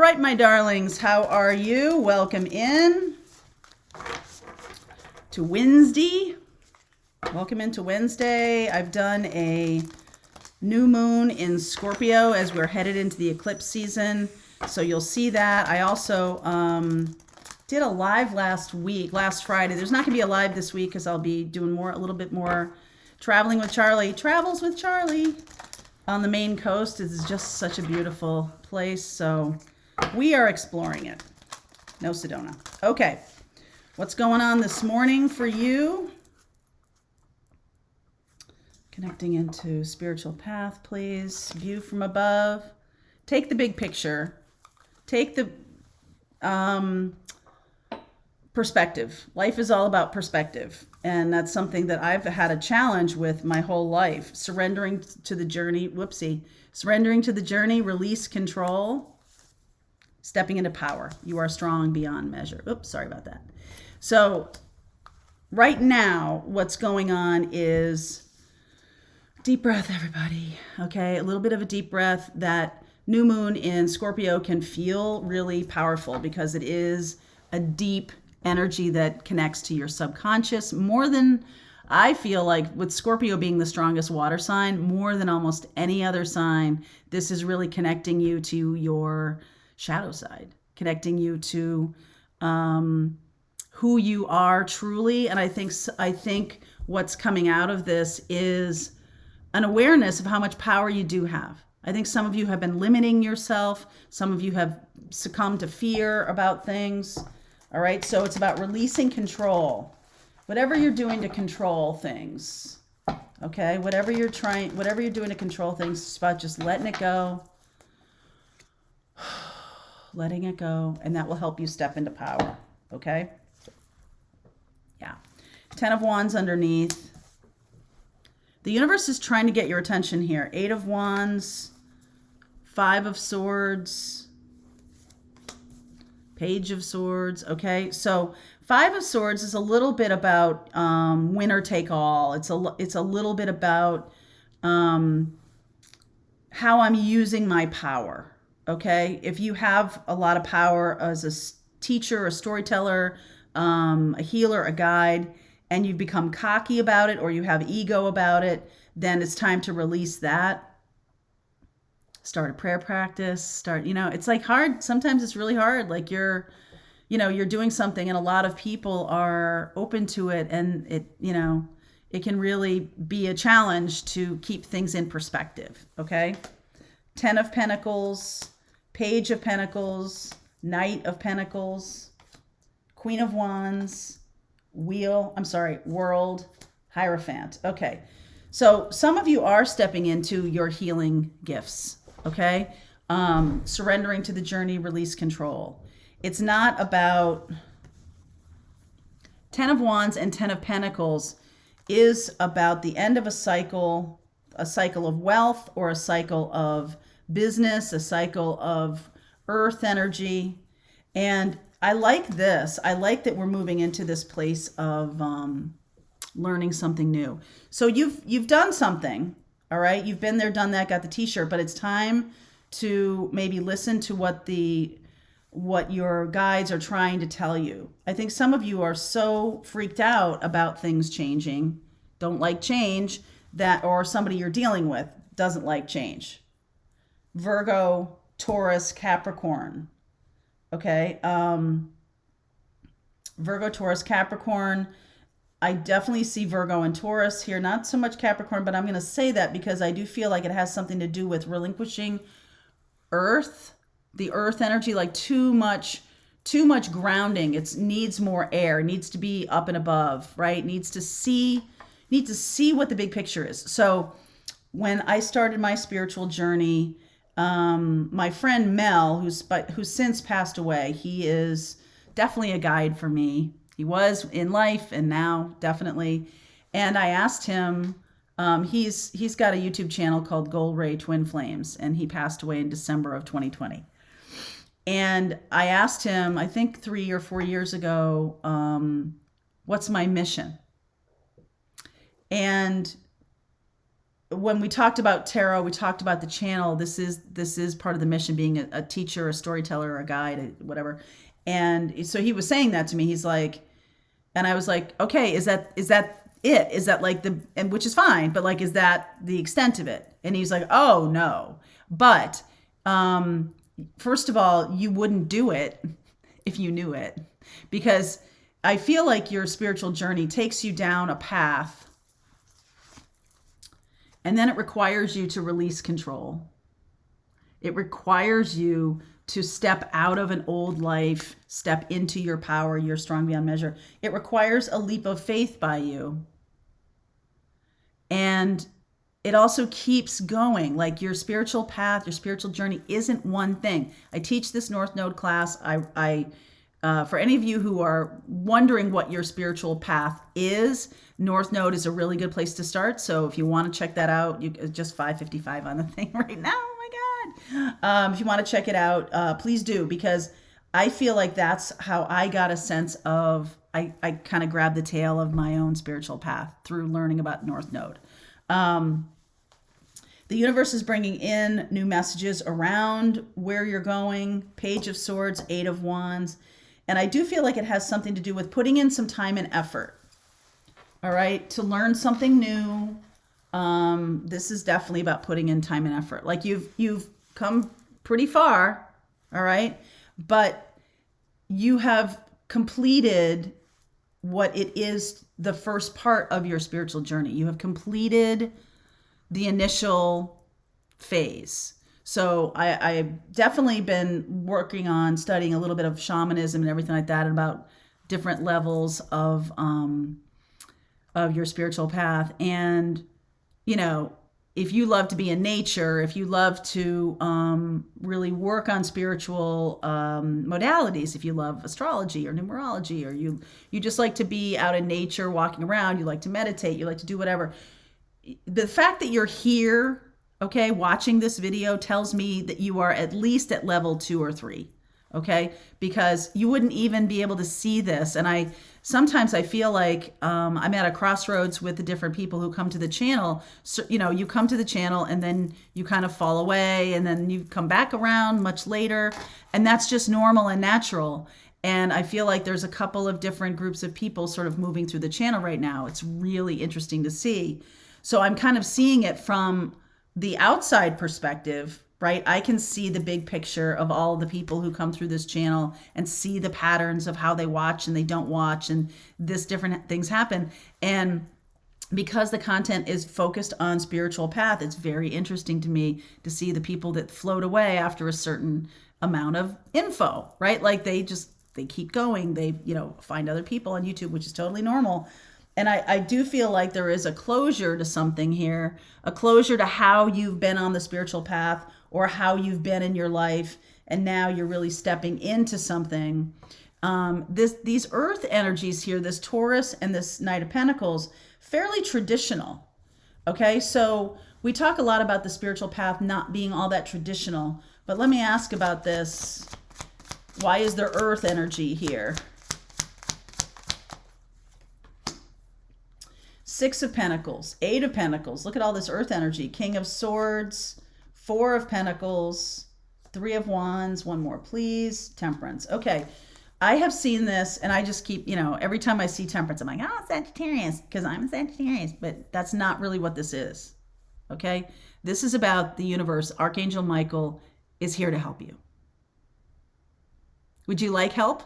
right, my darlings, how are you? Welcome in to Wednesday. Welcome into Wednesday. I've done a new moon in Scorpio as we're headed into the eclipse season. So you'll see that. I also did a live last Friday. There's not going to be a live this week because I'll be doing a little bit more traveling with Charlie. Travels with Charlie on the Maine coast. It is just such a beautiful place. So we are exploring it. No Sedona. Okay. What's going on this morning for you? Connecting into spiritual path, please. View from above. Take the big picture. Take the perspective. Life is all about perspective. And that's something that I've had a challenge with my whole life. Surrendering to the journey. Surrendering to the journey, release control. Stepping into power. You are strong beyond measure. Oops, sorry about that. So right now, what's going on is deep breath, everybody. Okay, a little bit of a deep breath. That new moon in Scorpio can feel really powerful because it is a deep energy that connects to your subconscious more than, I feel like, with Scorpio being the strongest water sign, more than almost any other sign, this is really connecting you to your shadow side, connecting you to who you are truly. And I think what's coming out of this is an awareness of how much power you do have. I think some of you have been limiting yourself. Some of you have succumbed to fear about things. All right. So it's about releasing control. Whatever you're doing to control things. Okay. Whatever you're doing to control things, it's about just letting it go. Letting it go. And that will help you step into power. Okay. Yeah. 10 of Wands underneath. The universe is trying to get your attention here. 8 of Wands, 5 of Swords, Page of Swords. Okay, so 5 of Swords is a little bit about winner take all. It's a little bit about how I'm using my power. Okay, if you have a lot of power as a teacher, a storyteller, a healer, a guide, and you've become cocky about it or you have ego about it, then it's time to release that. Start a prayer practice. It's like hard. Sometimes it's really hard. Like you're doing something and a lot of people are open to it, and it can really be a challenge to keep things in perspective. Okay. 10 of Pentacles, Page of Pentacles, Knight of Pentacles, Queen of Wands, World, Hierophant. Okay. So some of you are stepping into your healing gifts. Okay. Surrendering to the journey, release control. It's not about 10 of Wands and 10 of Pentacles is about the end of a cycle of wealth or a cycle of business, a cycle of earth energy. And I like this. I like that we're moving into this place of learning something new. So you've done something, all right? You've been there, done that, got the t-shirt, but it's time to maybe listen to what your guides are trying to tell you. I think some of you are so freaked out about things changing, don't like change, or somebody you're dealing with doesn't like change. Virgo, Taurus, Capricorn. Okay. Virgo, Taurus, Capricorn. I definitely see Virgo and Taurus here. Not so much Capricorn, but I'm going to say that because I do feel like it has something to do with relinquishing earth, the earth energy, like too much grounding. It needs more air, needs to be up and above, right? Needs to see what the big picture is. So when I started my spiritual journey, my friend Mel, who's since passed away, he is definitely a guide for me. He was in life and now definitely. And I asked him, he's got a YouTube channel called Gold Ray Twin Flames, and he passed away in December of 2020. And I asked him, I think 3 or 4 years ago, what's my mission? And when we talked about tarot, we talked about the channel. This is part of the mission, being a teacher, a storyteller, a guide, whatever. And so he was saying that to me. He's like, and I was like, okay, is that it? Is that like and which is fine, but like, is that the extent of it? And he's like, oh no. But first of all, you wouldn't do it if you knew it, because I feel like your spiritual journey takes you down a path, and then it requires you to release control. It requires you to step out of an old life, step into your power, you're strong beyond measure. It requires a leap of faith by you. And it also keeps going. Like, your spiritual path, your spiritual journey isn't one thing. I teach this North Node class. For any of you who are wondering what your spiritual path is, North Node is a really good place to start. So if you want to check that out, just $5.55 on the thing right now. Oh my God. If you want to check it out, please do, because I feel like that's how I got a sense of, I kind of grabbed the tail of my own spiritual path through learning about North Node. The universe is bringing in new messages around where you're going. Page of Swords, Eight of Wands. And I do feel like it has something to do with putting in some time and effort. All right, to learn something new. This is definitely about putting in time and effort. Like, you've come pretty far, all right? But you have completed what it is, the first part of your spiritual journey. You have completed the initial phase. So I've definitely been working on studying a little bit of shamanism and everything like that, and about different levels of your spiritual path. And, you know, if you love to be in nature, if you love to really work on spiritual modalities, if you love astrology or numerology, or you just like to be out in nature, walking around, you like to meditate, you like to do whatever, the fact that you're here, okay, watching this video, tells me that you are at least at level 2 or 3, okay? Because you wouldn't even be able to see this. And sometimes I feel like I'm at a crossroads with the different people who come to the channel. So, you know, you come to the channel and then you kind of fall away, and then you come back around much later. And that's just normal and natural. And I feel like there's a couple of different groups of people sort of moving through the channel right now. It's really interesting to see. So I'm kind of seeing it from the outside perspective, right? I can see the big picture of all the people who come through this channel and see the patterns of how they watch and they don't watch, and this different things happen. And because the content is focused on spiritual path, it's very interesting to me to see the people that float away after a certain amount of info, right? Like, they keep going. They, find other people on YouTube, which is totally normal. And I do feel like there is a closure to something here, a closure to how you've been on the spiritual path, or how you've been in your life, and now you're really stepping into something. These earth energies here, this Taurus and this Knight of Pentacles, fairly traditional. Okay, so we talk a lot about the spiritual path not being all that traditional, but let me ask about this. Why is there earth energy here? Six of Pentacles, Eight of Pentacles. Look at all this earth energy. King of Swords, Four of Pentacles, Three of Wands. One more, please. Temperance. Okay. I have seen this, and I just keep, every time I see Temperance, I'm like, oh, Sagittarius, because I'm a Sagittarius. But that's not really what this is. Okay? This is about the universe. Archangel Michael is here to help you. Would you like help?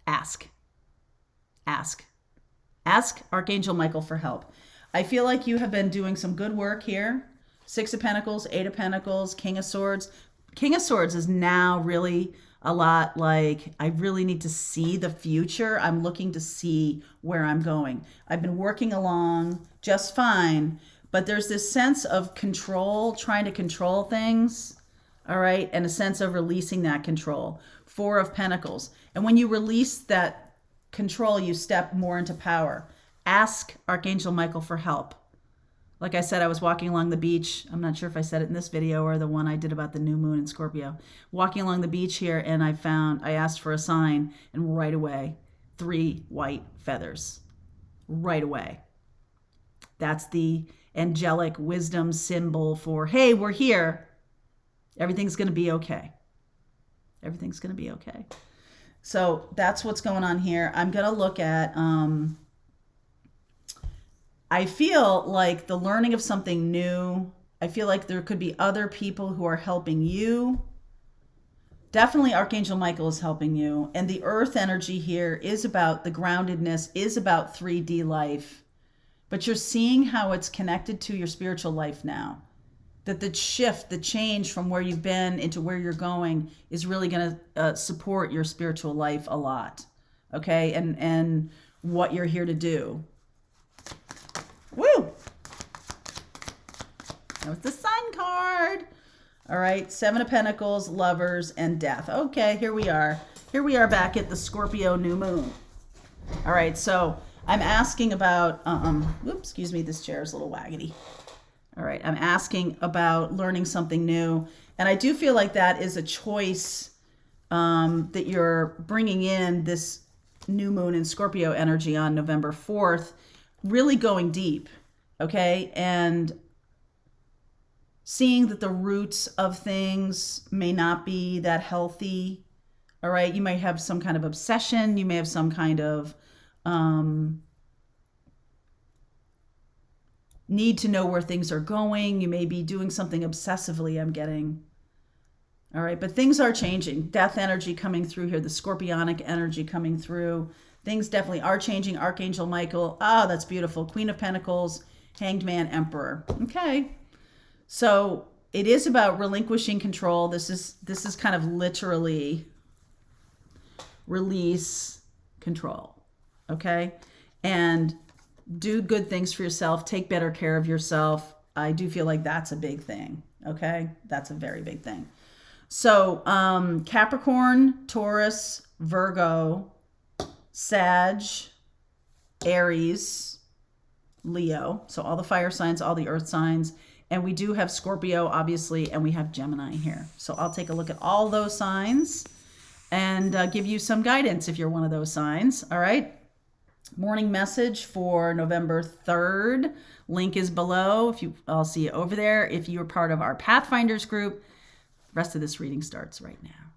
Ask. Ask. Ask Archangel Michael for help. I feel like you have been doing some good work here. Six of Pentacles, Eight of Pentacles, King of Swords. King of Swords is now really a lot like, I really need to see the future. I'm looking to see where I'm going. I've been working along just fine, but there's this sense of control, trying to control things, all right, and a sense of releasing that control. Four of Pentacles. And when you release that control, you step more into power. Ask Archangel Michael for help. Like I said, I was walking along the beach. I'm not sure if I said it in this video or the one I did about the new moon in Scorpio. Walking along the beach here, and I asked for a sign, and right away, 3 white feathers. Right away. That's the angelic wisdom symbol for, hey, we're here. Everything's going to be okay. Everything's going to be okay. So that's what's going on here. I'm going to look at, I feel like the learning of something new, I feel like there could be other people who are helping you. Definitely Archangel Michael is helping you. And the earth energy here is about the groundedness, is about 3D life. But you're seeing how it's connected to your spiritual life now. That the shift, the change from where you've been into where you're going is really going to support your spiritual life a lot. Okay? And what you're here to do. Woo! That was the Sun card. All right, 7 of Pentacles, Lovers, and Death. Okay, here we are. Here we are back at the Scorpio new moon. All right, so I'm asking about, whoops, excuse me, this chair is a little waggedy. All right, I'm asking about learning something new. And I do feel like that is a choice that you're bringing in this new moon in Scorpio energy on November 4th, really going deep, okay? And seeing that the roots of things may not be that healthy, all right? You might have some kind of obsession. You may have some kind of need to know where things are going. You may be doing something obsessively, I'm getting. All right, but things are changing. Death energy coming through here, the scorpionic energy coming through. Things definitely are changing. Archangel Michael, that's beautiful. Queen of Pentacles, Hanged Man, Emperor. Okay. So it is about relinquishing control. This is kind of literally release control, okay? And do good things for yourself. Take better care of yourself. I do feel like that's a big thing, okay? That's a very big thing. So Capricorn, Taurus, Virgo, Sag, Aries, Leo. So all the fire signs, all the earth signs. And we do have Scorpio, obviously, and we have Gemini here. So I'll take a look at all those signs and give you some guidance if you're one of those signs. All right. Morning message for November 3rd. Link is below. I'll see you over there. If you're part of our Pathfinders group, the rest of this reading starts right now.